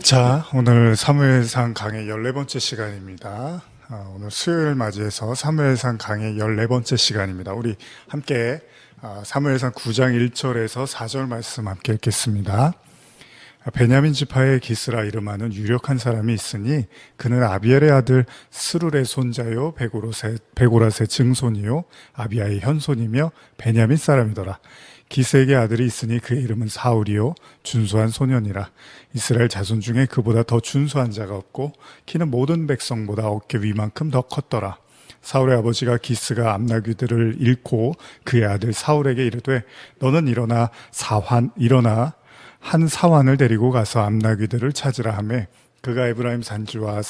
자, 오늘 사무엘상 강의 14번째 시간입니다. 오늘 수요일 맞이해서 사무엘상 강의 14번째 시간입니다. 우리 함께 사무엘상 9장 1절에서 4절 말씀 함께 읽겠습니다. 베냐민 지파의 기스라 이름하는 유력한 사람이 있으니 그는 아비엘의 아들 스룰의 손자요 베고라스의 증손이요 아비아의 현손이며 베냐민 사람이더라. 기스에게 아들이 있으니 그의 이름은 사울이요 준수한 소년이라. 이스라엘 자손 중에 그보다 더 준수한 자가 없고 키는 모든 백성보다 어깨 위만큼 더 컸더라. 사울의 아버지가 기스가 암나귀들을 잃고 그의 아들 사울에게 이르되 너는 일어나 한 사환을 데리고 가서 암나귀들을 찾으라 하매 그가 에브라임 산지와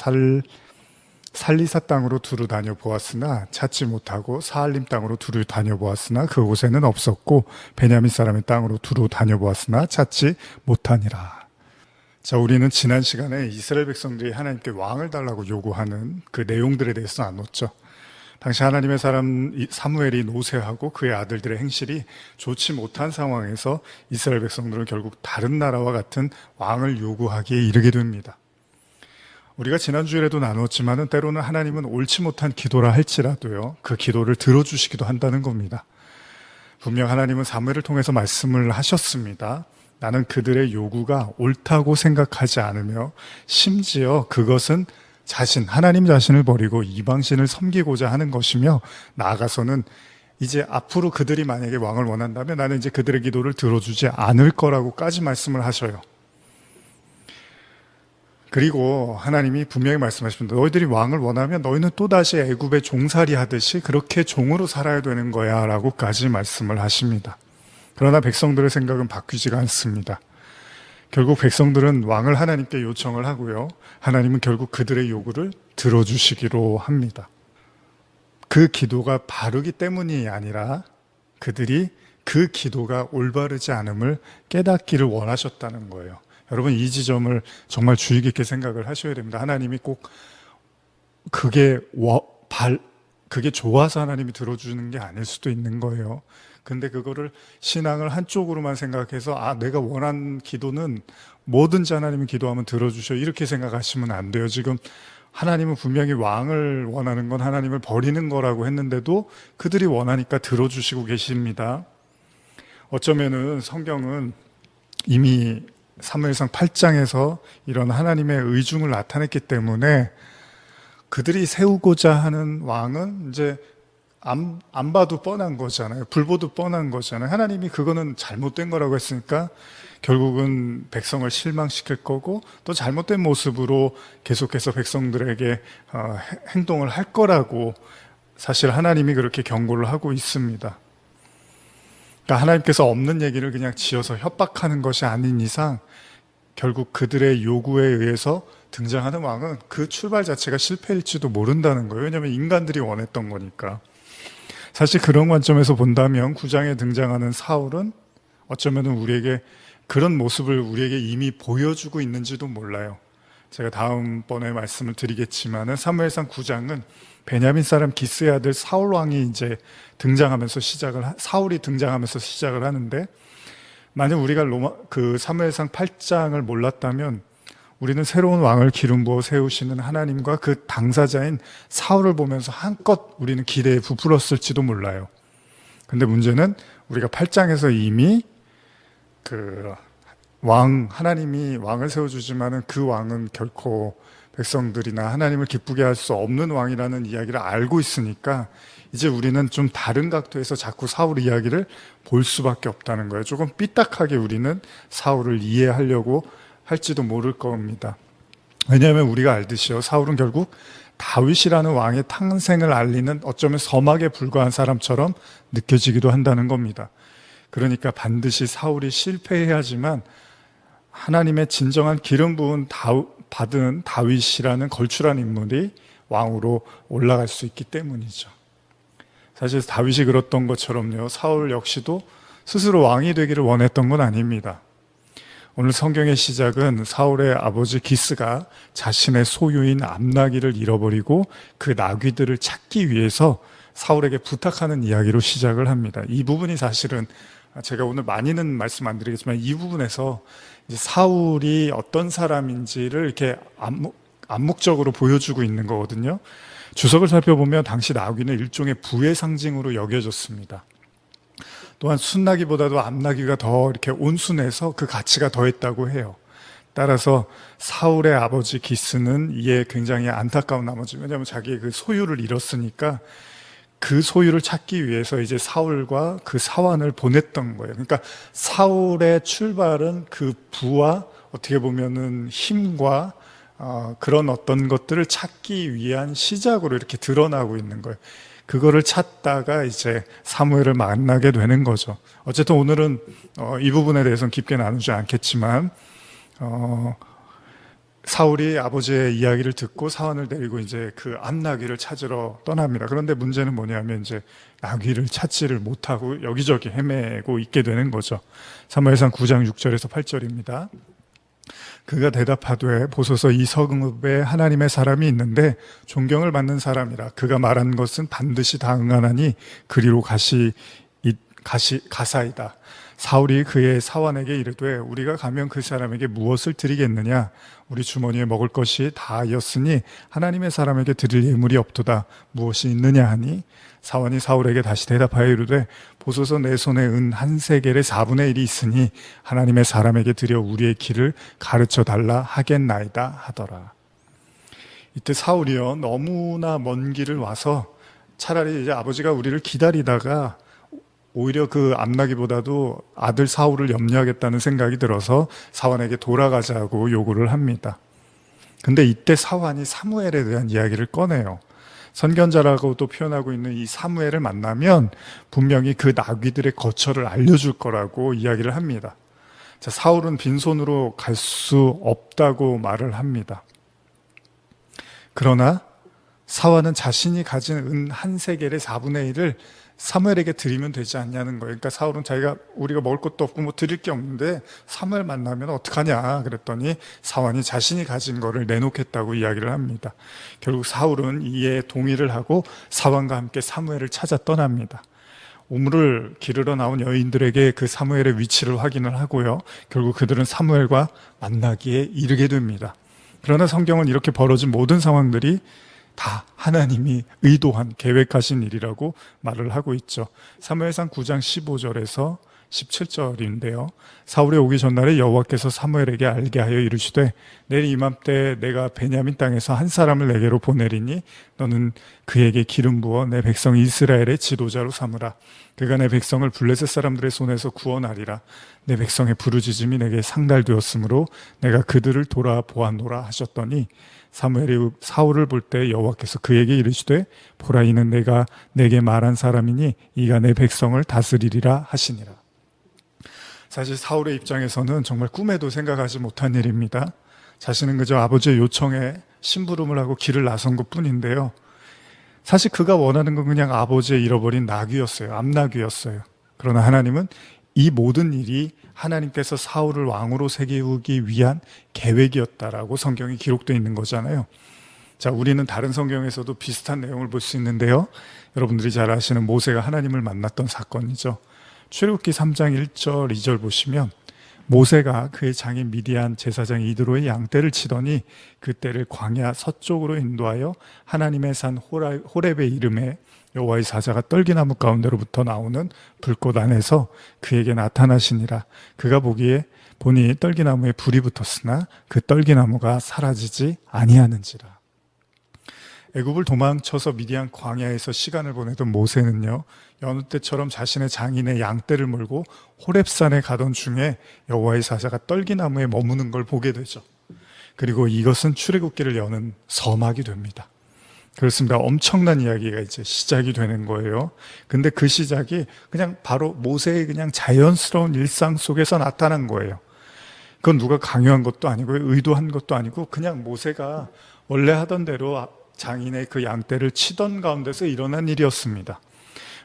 살리사 땅으로 두루 다녀보았으나 찾지 못하고 사할림 땅으로 두루 다녀보았으나 그곳에는 없었고 베냐민 사람의 땅으로 두루 다녀보았으나 찾지 못하니라. 자, 우리는 지난 시간에 이스라엘 백성들이 하나님께 왕을 달라고 요구하는 그 내용들에 대해서 나눴죠. 당시 하나님의 사람 사무엘이 노쇠하고 그의 아들들의 행실이 좋지 못한 상황에서 이스라엘 백성들은 결국 다른 나라와 같은 왕을 요구하기에 이르게 됩니다. 우리가 지난주에도 나눴지만은 때로는 하나님은 옳지 못한 기도라 할지라도요, 그 기도를 들어주시기도 한다는 겁니다. 분명 하나님은 사무엘을 통해서 말씀을 하셨습니다. 나는 그들의 요구가 옳다고 생각하지 않으며 심지어 그것은 하나님 자신을 버리고 이방신을 섬기고자 하는 것이며 나아가서는 이제 앞으로 그들이 만약에 왕을 원한다면 나는 이제 그들의 기도를 들어주지 않을 거라고까지 말씀을 하셔요. 그리고 하나님이 분명히 말씀하십니다. 너희들이 왕을 원하면 너희는 또다시 애굽에 종살이 하듯이 그렇게 종으로 살아야 되는 거야 라고까지 말씀을 하십니다. 그러나 백성들의 생각은 바뀌지가 않습니다. 결국 백성들은 왕을 하나님께 요청을 하고요. 하나님은 결국 그들의 요구를 들어주시기로 합니다. 그 기도가 바르기 때문이 아니라 그들이 그 기도가 올바르지 않음을 깨닫기를 원하셨다는 거예요. 여러분, 이 지점을 정말 주의 깊게 생각을 하셔야 됩니다. 하나님이 꼭 그게 좋아서 하나님이 들어주는 게 아닐 수도 있는 거예요. 근데 그거를 신앙을 한쪽으로만 생각해서 내가 원한 기도는 뭐든지 하나님이 기도하면 들어주셔 이렇게 생각하시면 안 돼요. 지금 하나님은 분명히 왕을 원하는 건 하나님을 버리는 거라고 했는데도 그들이 원하니까 들어주시고 계십니다. 어쩌면은 성경은 이미 사무엘상 8장에서 이런 하나님의 의중을 나타냈기 때문에 그들이 세우고자 하는 왕은 이제 안 봐도 뻔한 거잖아요. 불보도 뻔한 거잖아요. 하나님이 그거는 잘못된 거라고 했으니까 결국은 백성을 실망시킬 거고 또 잘못된 모습으로 계속해서 백성들에게 행동을 할 거라고 사실 하나님이 그렇게 경고를 하고 있습니다. 그러니까 하나님께서 없는 얘기를 그냥 지어서 협박하는 것이 아닌 이상 결국 그들의 요구에 의해서 등장하는 왕은 그 출발 자체가 실패일지도 모른다는 거예요. 왜냐하면 인간들이 원했던 거니까. 사실 그런 관점에서 본다면 9장에 등장하는 사울은 어쩌면 우리에게 그런 모습을 우리에게 이미 보여주고 있는지도 몰라요. 제가 다음번에 말씀을 드리겠지만은 사무엘상 9장은 베냐민 사람 기스의 아들 사울 왕이 이제 사울이 등장하면서 시작을 하는데, 만약 우리가 사무엘상 8장을 몰랐다면 우리는 새로운 왕을 기름 부어 세우시는 하나님과 그 당사자인 사울을 보면서 한껏 우리는 기대에 부풀었을지도 몰라요. 근데 문제는 우리가 8장에서 이미 하나님이 왕을 세워주지만은 그 왕은 결코 백성들이나 하나님을 기쁘게 할 수 없는 왕이라는 이야기를 알고 있으니까 이제 우리는 좀 다른 각도에서 자꾸 사울 이야기를 볼 수밖에 없다는 거예요. 조금 삐딱하게 우리는 사울을 이해하려고 할지도 모를 겁니다. 왜냐하면 우리가 알듯이요, 사울은 결국 다윗이라는 왕의 탄생을 알리는 어쩌면 서막에 불과한 사람처럼 느껴지기도 한다는 겁니다. 그러니까 반드시 사울이 실패해야지만 하나님의 진정한 기름 부은 받은 다윗이라는 걸출한 인물이 왕으로 올라갈 수 있기 때문이죠. 사실 다윗이 그랬던 것처럼요, 사울 역시도 스스로 왕이 되기를 원했던 건 아닙니다. 오늘 성경의 시작은 사울의 아버지 기스가 자신의 소유인 암나귀를 잃어버리고 그 나귀들을 찾기 위해서 사울에게 부탁하는 이야기로 시작을 합니다. 이 부분이 사실은 제가 오늘 많이는 말씀 안 드리겠지만 이 부분에서 이제 사울이 어떤 사람인지를 이렇게 암묵적으로 보여주고 있는 거거든요. 주석을 살펴보면 당시 나귀는 일종의 부의 상징으로 여겨졌습니다. 또한 순나귀보다도 암나귀가 더 이렇게 온순해서 그 가치가 더했다고 해요. 따라서 사울의 아버지 기스는 이에 굉장히 안타까운 나머지, 왜냐하면 자기의 그 소유를 잃었으니까 그 소유를 찾기 위해서 이제 사울과 그 사환을 보냈던 거예요. 그러니까 사울의 출발은 그 부와 어떻게 보면은 힘과 그런 어떤 것들을 찾기 위한 시작으로 이렇게 드러나고 있는 거예요. 그거를 찾다가 이제 사무엘을 만나게 되는 거죠. 어쨌든 오늘은 이 부분에 대해서는 깊게 나누지 않겠지만 사울이 아버지의 이야기를 듣고 사환을 데리고 이제 그 암나귀를 찾으러 떠납니다. 그런데 문제는 뭐냐면 이제 나귀를 찾지를 못하고 여기저기 헤매고 있게 되는 거죠. 사무엘상 9장 6절에서 8절입니다. 그가 대답하되 보소서 이 성읍에 하나님의 사람이 있는데 존경을 받는 사람이라 그가 말한 것은 반드시 다 응하나니 그리로 가사이다. 사울이 그의 사환에게 이르되 우리가 가면 그 사람에게 무엇을 드리겠느냐 우리 주머니에 먹을 것이 다였으니 하나님의 사람에게 드릴 예물이 없도다 무엇이 있느냐 하니 사환이 사울에게 다시 대답하여 이르되 보소서 내 손에 은 한 세겔의 4분의 1이 있으니 하나님의 사람에게 드려 우리의 길을 가르쳐 달라 하겠나이다 하더라. 이때 사울이요 너무나 먼 길을 와서 차라리 이제 아버지가 우리를 기다리다가 오히려 그 암나귀보다도 아들 사울을 염려하겠다는 생각이 들어서 사환에게 돌아가자고 요구를 합니다. 근데 이때 사환이 사무엘에 대한 이야기를 꺼내요. 선견자라고도 표현하고 있는 이 사무엘을 만나면 분명히 그 나귀들의 거처를 알려줄 거라고 이야기를 합니다. 자, 사울은 빈손으로 갈 수 없다고 말을 합니다. 그러나 사환은 자신이 가진 은 한 세겔의 4분의 1을 사무엘에게 드리면 되지 않냐는 거예요. 그러니까 사울은 우리가 먹을 것도 없고 뭐 드릴 게 없는데 사무엘 만나면 어떡하냐 그랬더니 사환이 자신이 가진 거를 내놓겠다고 이야기를 합니다. 결국 사울은 이에 동의를 하고 사환과 함께 사무엘을 찾아 떠납니다. 우물을 기르러 나온 여인들에게 그 사무엘의 위치를 확인을 하고요. 결국 그들은 사무엘과 만나기에 이르게 됩니다. 그러나 성경은 이렇게 벌어진 모든 상황들이 다 하나님이 의도한 계획하신 일이라고 말을 하고 있죠. 사무엘상 9장 15절에서 17절인데요. 사울이 오기 전날에 여호와께서 사무엘에게 알게 하여 이르시되 내일 이맘때 내가 베냐민 땅에서 한 사람을 내게로 보내리니 너는 그에게 기름 부어 내 백성 이스라엘의 지도자로 삼으라. 그가 내 백성을 블레셋 사람들의 손에서 구원하리라. 내 백성의 부르짖음이 내게 상달되었으므로 내가 그들을 돌아보았노라 하셨더니 사무엘이 사울을 볼 때 여호와께서 그에게 이르시되 보라 이는 내가 내게 말한 사람이니 이가 내 백성을 다스리리라 하시니라. 사실 사울의 입장에서는 정말 꿈에도 생각하지 못한 일입니다. 자신은 그저 아버지의 요청에 심부름을 하고 길을 나선 것뿐인데요. 사실 그가 원하는 건 그냥 아버지의 잃어버린 나귀였어요. 암나귀였어요. 그러나 하나님은 이 모든 일이 하나님께서 사울을 왕으로 세우기 위한 계획이었다라고 성경이 기록되어 있는 거잖아요. 자, 우리는 다른 성경에서도 비슷한 내용을 볼 수 있는데요. 여러분들이 잘 아시는 모세가 하나님을 만났던 사건이죠. 출애굽기 3장 1절 2절 보시면 모세가 그의 장인 미디안 제사장 이드로의 양떼를 치더니 그 떼를 광야 서쪽으로 인도하여 하나님의 산 호렙의 이름에 여호와의 사자가 떨기나무 가운데로부터 나오는 불꽃 안에서 그에게 나타나시니라. 그가 보니 떨기나무에 불이 붙었으나 그 떨기나무가 사라지지 아니하는지라. 애굽을 도망쳐서 미디안 광야에서 시간을 보내던 모세는요, 여느 때처럼 자신의 장인의 양떼를 몰고 호렙산에 가던 중에 여호와의 사자가 떨기나무에 머무는 걸 보게 되죠. 그리고 이것은 출애굽기를 여는 서막이 됩니다. 그렇습니다. 엄청난 이야기가 이제 시작이 되는 거예요. 근데 그 시작이 그냥 바로 모세의 그냥 자연스러운 일상 속에서 나타난 거예요. 그건 누가 강요한 것도 아니고 의도한 것도 아니고 그냥 모세가 원래 하던 대로 장인의 그 양떼를 치던 가운데서 일어난 일이었습니다.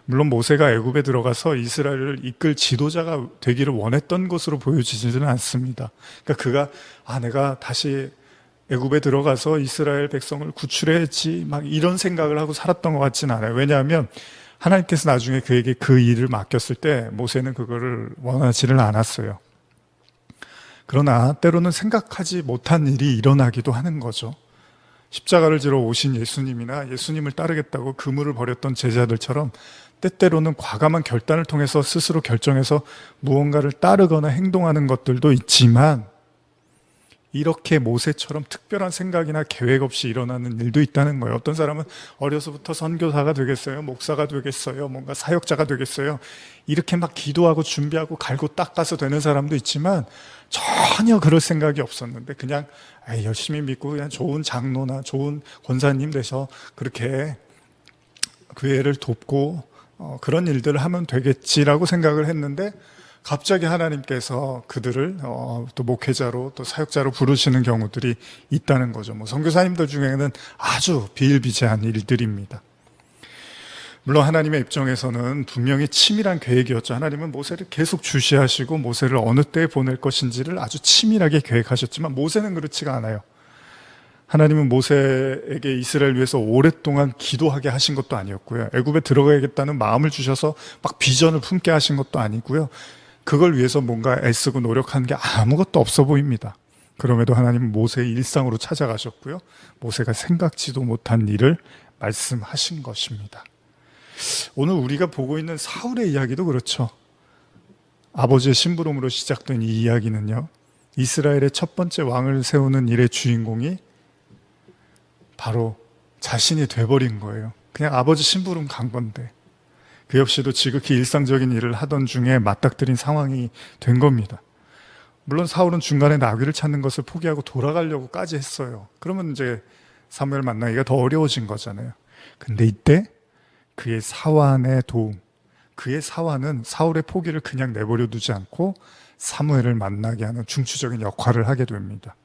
물론 모세가 애굽에 들어가서 이스라엘을 이끌 지도자가 되기를 원했던 것으로 보여지지는 않습니다. 그러니까 그가 내가 다시 애굽에 들어가서 이스라엘 백성을 구출해야지 막 이런 생각을 하고 살았던 것 같지는 않아요. 왜냐하면 하나님께서 나중에 그에게 그 일을 맡겼을 때 모세는 그거를 원하지를 않았어요. 그러나 때로는 생각하지 못한 일이 일어나기도 하는 거죠. 십자가를 지러 오신 예수님이나 예수님을 따르겠다고 그물을 버렸던 제자들처럼 때때로는 과감한 결단을 통해서 스스로 결정해서 무언가를 따르거나 행동하는 것들도 있지만, 이렇게 모세처럼 특별한 생각이나 계획 없이 일어나는 일도 있다는 거예요. 어떤 사람은 어려서부터 선교사가 되겠어요, 목사가 되겠어요, 뭔가 사역자가 되겠어요, 이렇게 막 기도하고 준비하고 갈고 닦아서 되는 사람도 있지만, 전혀 그럴 생각이 없었는데 그냥 열심히 믿고 그냥 좋은 장로나 좋은 권사님 돼서 그렇게 교회를 돕고 그런 일들을 하면 되겠지라고 생각을 했는데, 갑자기 하나님께서 그들을 또 목회자로 또 사역자로 부르시는 경우들이 있다는 거죠. 뭐 선교사님들 중에는 아주 비일비재한 일들입니다. 물론 하나님의 입장에서는 분명히 치밀한 계획이었죠. 하나님은 모세를 계속 주시하시고 모세를 어느 때에 보낼 것인지를 아주 치밀하게 계획하셨지만, 모세는 그렇지가 않아요. 하나님은 모세에게 이스라엘 위해서 오랫동안 기도하게 하신 것도 아니었고요, 애굽에 들어가야겠다는 마음을 주셔서 막 비전을 품게 하신 것도 아니고요, 그걸 위해서 뭔가 애쓰고 노력한 게 아무것도 없어 보입니다. 그럼에도 하나님은 모세의 일상으로 찾아가셨고요, 모세가 생각지도 못한 일을 말씀하신 것입니다. 오늘 우리가 보고 있는 사울의 이야기도 그렇죠. 아버지의 심부름으로 시작된 이 이야기는요, 이스라엘의 첫 번째 왕을 세우는 일의 주인공이 바로 자신이 돼버린 거예요. 그냥 아버지 심부름 간 건데 그 역시도 지극히 일상적인 일을 하던 중에 맞닥뜨린 상황이 된 겁니다. 물론 사울은 중간에 나귀를 찾는 것을 포기하고 돌아가려고까지 했어요. 그러면 이제 사무엘 만나기가 더 어려워진 거잖아요. 근데 이때 그의 사환의 도움, 그의 사환은 사울의 포기를 그냥 내버려 두지 않고 사무엘을 만나게 하는 중추적인 역할을 하게 됩니다.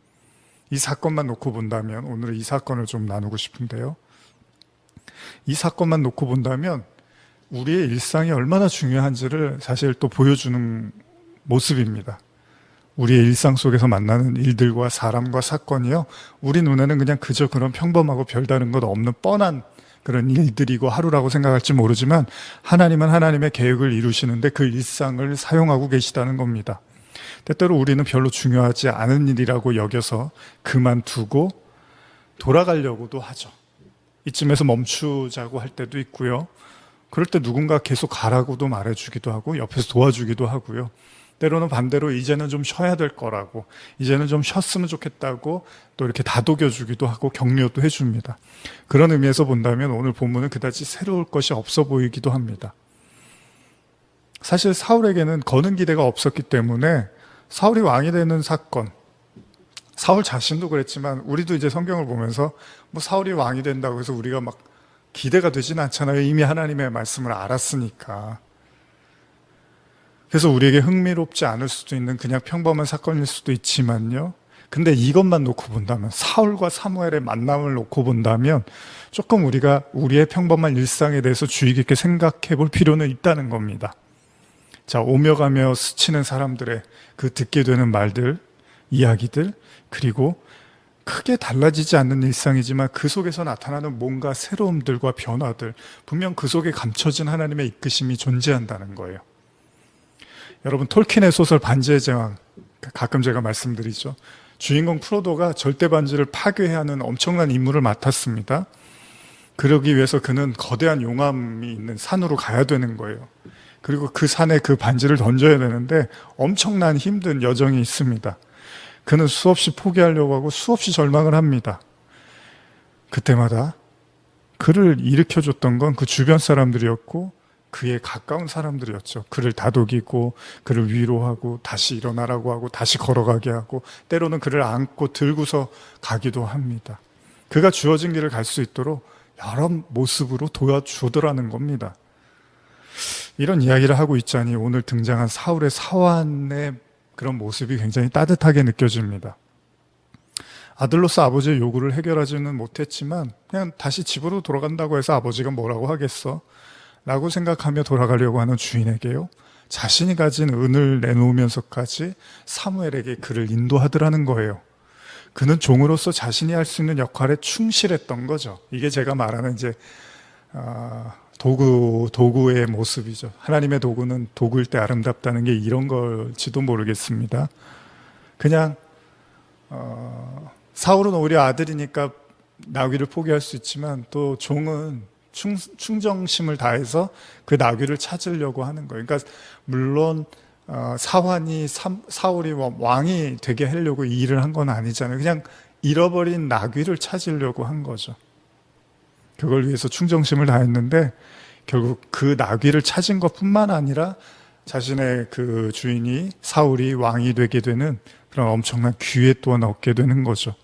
이 사건만 놓고 본다면, 오늘 이 사건을 좀 나누고 싶은데요, 이 사건만 놓고 본다면 우리의 일상이 얼마나 중요한지를 사실 또 보여주는 모습입니다. 우리의 일상 속에서 만나는 일들과 사람과 사건이요, 우리 눈에는 그냥 그저 그런 평범하고 별다른 것 없는 뻔한 그런 일들이고 하루라고 생각할지 모르지만, 하나님은 하나님의 계획을 이루시는데 그 일상을 사용하고 계시다는 겁니다. 때때로 우리는 별로 중요하지 않은 일이라고 여겨서 그만두고 돌아가려고도 하죠. 이쯤에서 멈추자고 할 때도 있고요, 그럴 때 누군가 계속 가라고도 말해주기도 하고 옆에서 도와주기도 하고요, 때로는 반대로 이제는 좀 쉬어야 될 거라고, 이제는 좀 쉬었으면 좋겠다고 또 이렇게 다독여주기도 하고 격려도 해줍니다. 그런 의미에서 본다면 오늘 본문은 그다지 새로울 것이 없어 보이기도 합니다. 사실 사울에게는 거는 기대가 없었기 때문에 사울이 왕이 되는 사건, 사울 자신도 그랬지만 우리도 이제 성경을 보면서 뭐 사울이 왕이 된다고 해서 우리가 막 기대가 되진 않잖아요. 이미 하나님의 말씀을 알았으니까. 그래서 우리에게 흥미롭지 않을 수도 있는 그냥 평범한 사건일 수도 있지만요, 근데 이것만 놓고 본다면, 사울과 사무엘의 만남을 놓고 본다면 조금 우리가 우리의 평범한 일상에 대해서 주의 깊게 생각해 볼 필요는 있다는 겁니다. 자, 오며 가며 스치는 사람들의 그 듣게 되는 말들, 이야기들, 그리고 크게 달라지지 않는 일상이지만 그 속에서 나타나는 뭔가 새로움들과 변화들, 분명 그 속에 감춰진 하나님의 이끄심이 존재한다는 거예요. 여러분, 톨킨의 소설 반지의 제왕, 가끔 제가 말씀드리죠. 주인공 프로도가 절대 반지를 파괴해야 하는 엄청난 임무를 맡았습니다. 그러기 위해서 그는 거대한 용암이 있는 산으로 가야 되는 거예요. 그리고 그 산에 그 반지를 던져야 되는데 엄청난 힘든 여정이 있습니다. 그는 수없이 포기하려고 하고 수없이 절망을 합니다. 그때마다 그를 일으켜줬던 건 그 주변 사람들이었고 그에 가까운 사람들이었죠. 그를 다독이고 그를 위로하고 다시 일어나라고 하고 다시 걸어가게 하고 때로는 그를 안고 들고서 가기도 합니다. 그가 주어진 길을 갈 수 있도록 여러 모습으로 도와주더라는 겁니다. 이런 이야기를 하고 있자니 오늘 등장한 사울의 사환의 그런 모습이 굉장히 따뜻하게 느껴집니다. 아들로서 아버지의 요구를 해결하지는 못했지만 그냥 다시 집으로 돌아간다고 해서 아버지가 뭐라고 하겠어? 라고 생각하며 돌아가려고 하는 주인에게요, 자신이 가진 은을 내놓으면서까지 사무엘에게 그를 인도하더라는 거예요. 그는 종으로서 자신이 할 수 있는 역할에 충실했던 거죠. 이게 제가 말하는 이제 도구의 모습이죠. 하나님의 도구는 도구일 때 아름답다는 게 이런 걸지도 모르겠습니다. 그냥 사울은 오히려 아들이니까 나귀를 포기할 수 있지만 또 종은 충정심을 다해서 그 나귀를 찾으려고 하는 거예요. 그러니까 물론 사환이 사울이 왕이 되게 하려고 이 일을 한 건 아니잖아요. 그냥 잃어버린 나귀를 찾으려고 한 거죠. 그걸 위해서 충정심을 다했는데 결국 그 나귀를 찾은 것뿐만 아니라 자신의 그 주인이 사울이 왕이 되게 되는 그런 엄청난 기회 또한 얻게 되는 거죠.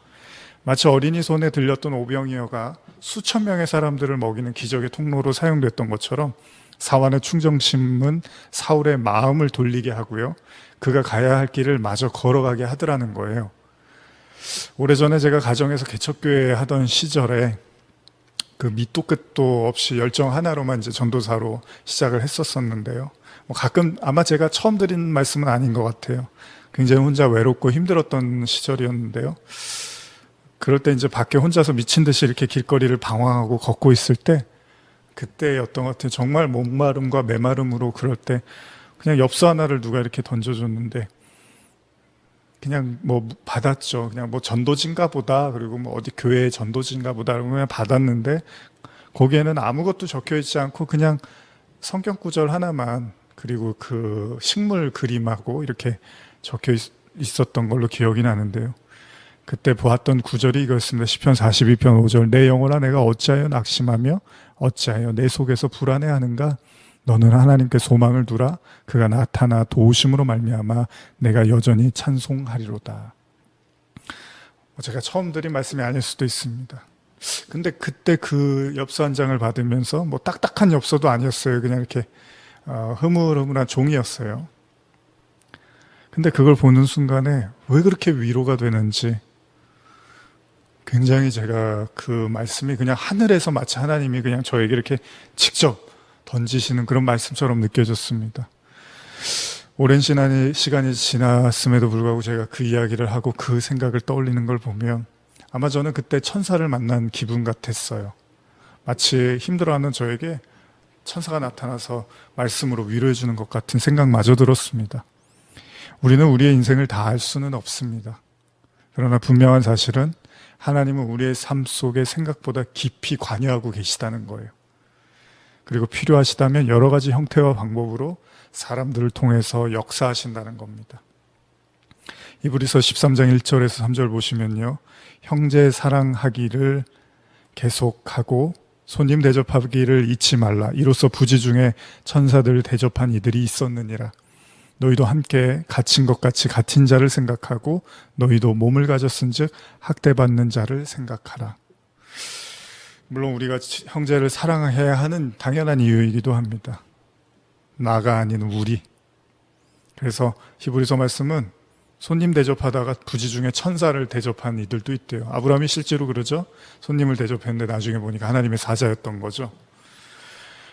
마치 어린이 손에 들렸던 오병이어가 수천 명의 사람들을 먹이는 기적의 통로로 사용됐던 것처럼 사환의 충정심은 사울의 마음을 돌리게 하고요. 그가 가야 할 길을 마저 걸어가게 하더라는 거예요. 오래전에 제가 가정에서 개척교회 하던 시절에 그 밑도 끝도 없이 열정 하나로만 이제 전도사로 시작을 했었었는데요. 가끔 아마 제가 처음 드린 말씀은 아닌 것 같아요. 굉장히 혼자 외롭고 힘들었던 시절이었는데요. 그럴 때 이제 밖에 혼자서 미친 듯이 이렇게 길거리를 방황하고 걷고 있을 때 그때였던 것 같아요. 정말 목마름과 메마름으로 그럴 때 그냥 엽서 하나를 누가 이렇게 던져줬는데 그냥 뭐 받았죠. 그냥 뭐 전도진가 보다. 그리고 뭐 어디 교회 전도진가 보다. 그냥 받았는데 거기에는 아무것도 적혀 있지 않고 그냥 성경 구절 하나만 그리고 그 식물 그림하고 이렇게 적혀 있었던 걸로 기억이 나는데요. 그때 보았던 구절이 이거였습니다. 시편 42편 5절. 내 영혼아 내가 어찌하여 낙심하며 어찌하여 내 속에서 불안해하는가? 너는 하나님께 소망을 두라. 그가 나타나 도우심으로 말미암아 내가 여전히 찬송하리로다. 제가 처음 드린 말씀이 아닐 수도 있습니다. 근데 그때 그 엽서 한 장을 받으면서 뭐 딱딱한 엽서도 아니었어요. 그냥 이렇게 흐물흐물한 종이었어요. 근데 그걸 보는 순간에 왜 그렇게 위로가 되는지 굉장히 제가 그 말씀이 그냥 하늘에서 마치 하나님이 그냥 저에게 이렇게 직접 던지시는 그런 말씀처럼 느껴졌습니다. 오랜 시간이 지났음에도 불구하고 제가 그 이야기를 하고 그 생각을 떠올리는 걸 보면 아마 저는 그때 천사를 만난 기분 같았어요. 마치 힘들어하는 저에게 천사가 나타나서 말씀으로 위로해 주는 것 같은 생각마저 들었습니다. 우리는 우리의 인생을 다 알 수는 없습니다. 그러나 분명한 사실은 하나님은 우리의 삶 속에 생각보다 깊이 관여하고 계시다는 거예요. 그리고 필요하시다면 여러 가지 형태와 방법으로 사람들을 통해서 역사하신다는 겁니다. 이브리서 13장 1절에서 3절 보시면요. 형제 사랑하기를 계속하고 손님 대접하기를 잊지 말라. 이로써 부지 중에 천사들을 대접한 이들이 있었느니라. 너희도 함께 갇힌 것 같이 갇힌 자를 생각하고 너희도 몸을 가졌은즉 학대받는 자를 생각하라. 물론 우리가 형제를 사랑해야 하는 당연한 이유이기도 합니다. 나가 아닌 우리. 그래서 히브리서 말씀은 손님 대접하다가 부지 중에 천사를 대접한 이들도 있대요. 아브라함이 실제로 그러죠. 손님을 대접했는데 나중에 보니까 하나님의 사자였던 거죠.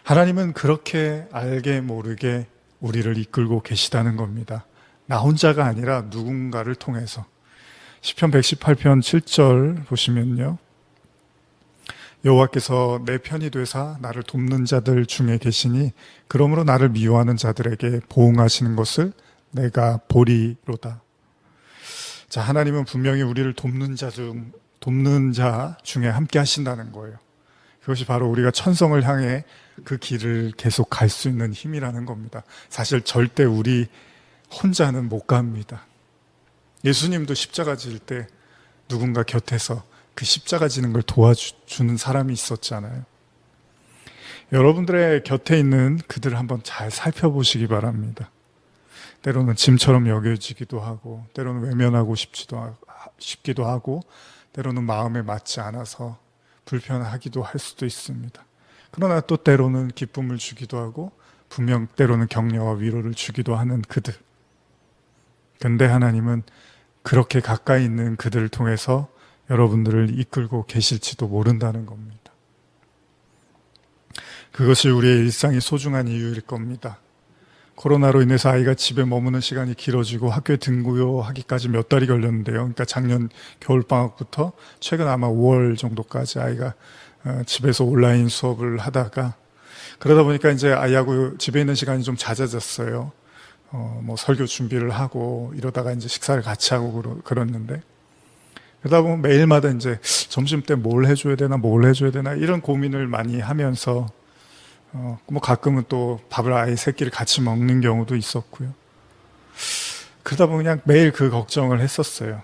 하나님은 그렇게 알게 모르게 우리를 이끌고 계시다는 겁니다. 나 혼자가 아니라 누군가를 통해서. 시편 118편 7절 보시면요. 여호와께서 내 편이 되사 나를 돕는 자들 중에 계시니 그러므로 나를 미워하는 자들에게 보응하시는 것을 내가 보리로다. 자, 하나님은 분명히 우리를 돕는 자 중에 함께 하신다는 거예요. 그것이 바로 우리가 천성을 향해 그 길을 계속 갈 수 있는 힘이라는 겁니다. 사실 절대 우리 혼자는 못 갑니다. 예수님도 십자가 질 때 누군가 곁에서 그 십자가 지는 걸 도와주는 사람이 있었잖아요. 여러분들의 곁에 있는 그들을 한번 잘 살펴보시기 바랍니다. 때로는 짐처럼 여겨지기도 하고, 때로는 외면하고 싶기도 하고, 때로는 마음에 맞지 않아서 불편하기도 할 수도 있습니다. 그러나 또 때로는 기쁨을 주기도 하고, 분명 때로는 격려와 위로를 주기도 하는 그들. 근데 하나님은 그렇게 가까이 있는 그들을 통해서 여러분들을 이끌고 계실지도 모른다는 겁니다. 그것이 우리의 일상이 소중한 이유일 겁니다. 코로나로 인해서 아이가 집에 머무는 시간이 길어지고 학교에 등교하기까지 몇 달이 걸렸는데요. 그러니까 작년 겨울방학부터 최근 아마 5월 정도까지 아이가 집에서 온라인 수업을 하다가 그러다 보니까 이제 아이하고 집에 있는 시간이 좀 잦아졌어요. 뭐 설교 준비를 하고 이러다가 이제 식사를 같이 하고 그랬는데, 그러다 보면 매일마다 이제 점심 때 뭘 해줘야 되나 이런 고민을 많이 하면서 뭐 가끔은 또 밥을 아예 세 끼를 같이 먹는 경우도 있었고요. 그러다 보면 그냥 매일 그 걱정을 했었어요.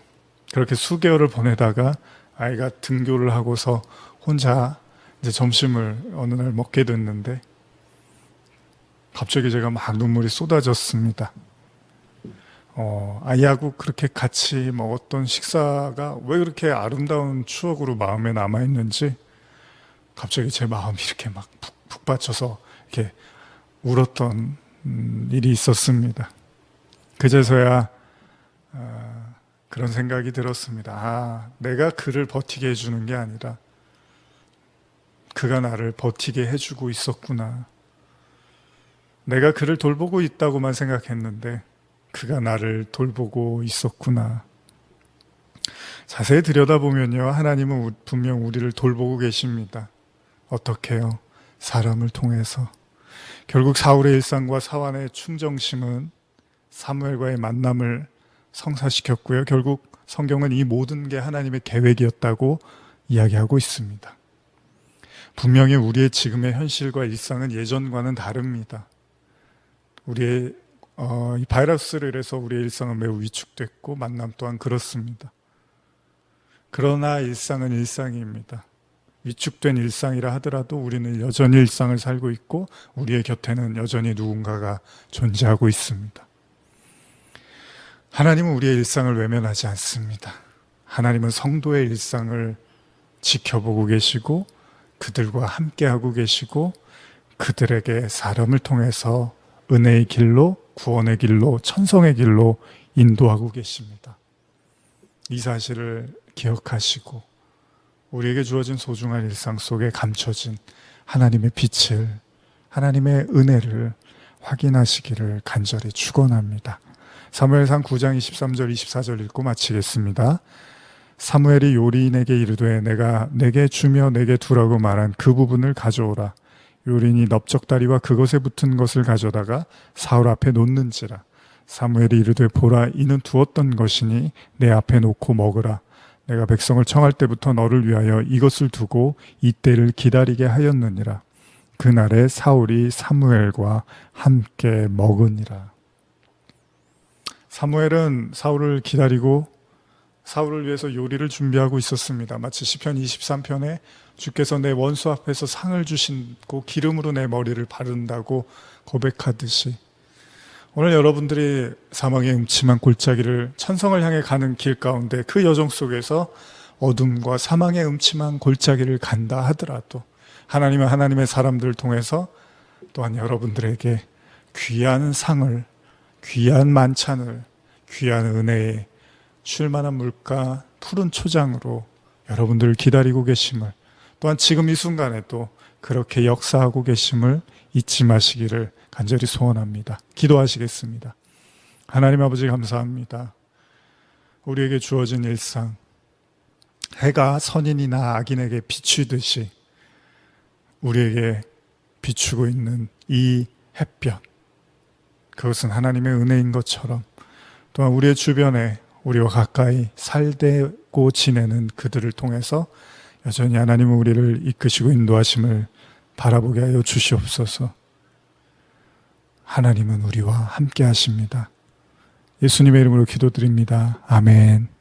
그렇게 수개월을 보내다가 아이가 등교를 하고서 혼자 이제 점심을 어느 날 먹게 됐는데, 갑자기 제가 막 눈물이 쏟아졌습니다. 아이하고 그렇게 같이 먹었던 식사가 왜 그렇게 아름다운 추억으로 마음에 남아있는지 갑자기 제 마음이 이렇게 막 푹 받쳐서 이렇게 울었던 일이 있었습니다. 그제서야 그런 생각이 들었습니다. 내가 그를 버티게 해주는 게 아니라 그가 나를 버티게 해주고 있었구나. 내가 그를 돌보고 있다고만 생각했는데 그가 나를 돌보고 있었구나. 자세히 들여다보면요, 하나님은 분명 우리를 돌보고 계십니다. 어떻게요? 사람을 통해서. 결국 사울의 일상과 사환의 충정심은 사무엘과의 만남을 성사시켰고요. 결국 성경은 이 모든 게 하나님의 계획이었다고 이야기하고 있습니다. 분명히 우리의 지금의 현실과 일상은 예전과는 다릅니다. 우리의 이 바이러스로 인해서 우리의 일상은 매우 위축됐고 만남 또한 그렇습니다. 그러나 일상은 일상입니다. 위축된 일상이라 하더라도 우리는 여전히 일상을 살고 있고 우리의 곁에는 여전히 누군가가 존재하고 있습니다. 하나님은 우리의 일상을 외면하지 않습니다. 하나님은 성도의 일상을 지켜보고 계시고 그들과 함께하고 계시고 그들에게 사람을 통해서 은혜의 길로, 구원의 길로, 천성의 길로 인도하고 계십니다. 이 사실을 기억하시고 우리에게 주어진 소중한 일상 속에 감춰진 하나님의 빛을, 하나님의 은혜를 확인하시기를 간절히 축원합니다. 사무엘상 9장 23절 24절 읽고 마치겠습니다. 사무엘이 요리인에게 이르되 내가 내게 주며 내게 두라고 말한 그 부분을 가져오라. 요리인이 넓적다리와 그것에 붙은 것을 가져다가 사울 앞에 놓는지라. 사무엘이 이르되 보라, 이는 두었던 것이니 내 앞에 놓고 먹으라. 내가 백성을 청할 때부터 너를 위하여 이것을 두고 이때를 기다리게 하였느니라. 그날에 사울이 사무엘과 함께 먹으니라. 사무엘은 사울을 기다리고 사울을 위해서 요리를 준비하고 있었습니다. 마치 시편 23편에 주께서 내 원수 앞에서 상을 주시고 기름으로 내 머리를 바른다고 고백하듯이 오늘 여러분들이 사망의 음침한 골짜기를 천성을 향해 가는 길 가운데 그 여정 속에서 어둠과 사망의 음침한 골짜기를 간다 하더라도 하나님은 하나님의 사람들을 통해서 또한 여러분들에게 귀한 상을, 귀한 만찬을, 귀한 은혜에 쉴만한 물가, 푸른 초장으로 여러분들을 기다리고 계심을, 또한 지금 이 순간에 또 그렇게 역사하고 계심을 잊지 마시기를 간절히 소원합니다. 기도하시겠습니다. 하나님 아버지 감사합니다. 우리에게 주어진 일상, 해가 선인이나 악인에게 비추듯이 우리에게 비추고 있는 이 햇볕, 그것은 하나님의 은혜인 것처럼 또한 우리의 주변에 우리와 가까이 살되고 지내는 그들을 통해서 여전히 하나님은 우리를 이끄시고 인도하심을 바라보게 하여 주시옵소서. 하나님은 우리와 함께 하십니다. 예수님의 이름으로 기도드립니다. 아멘.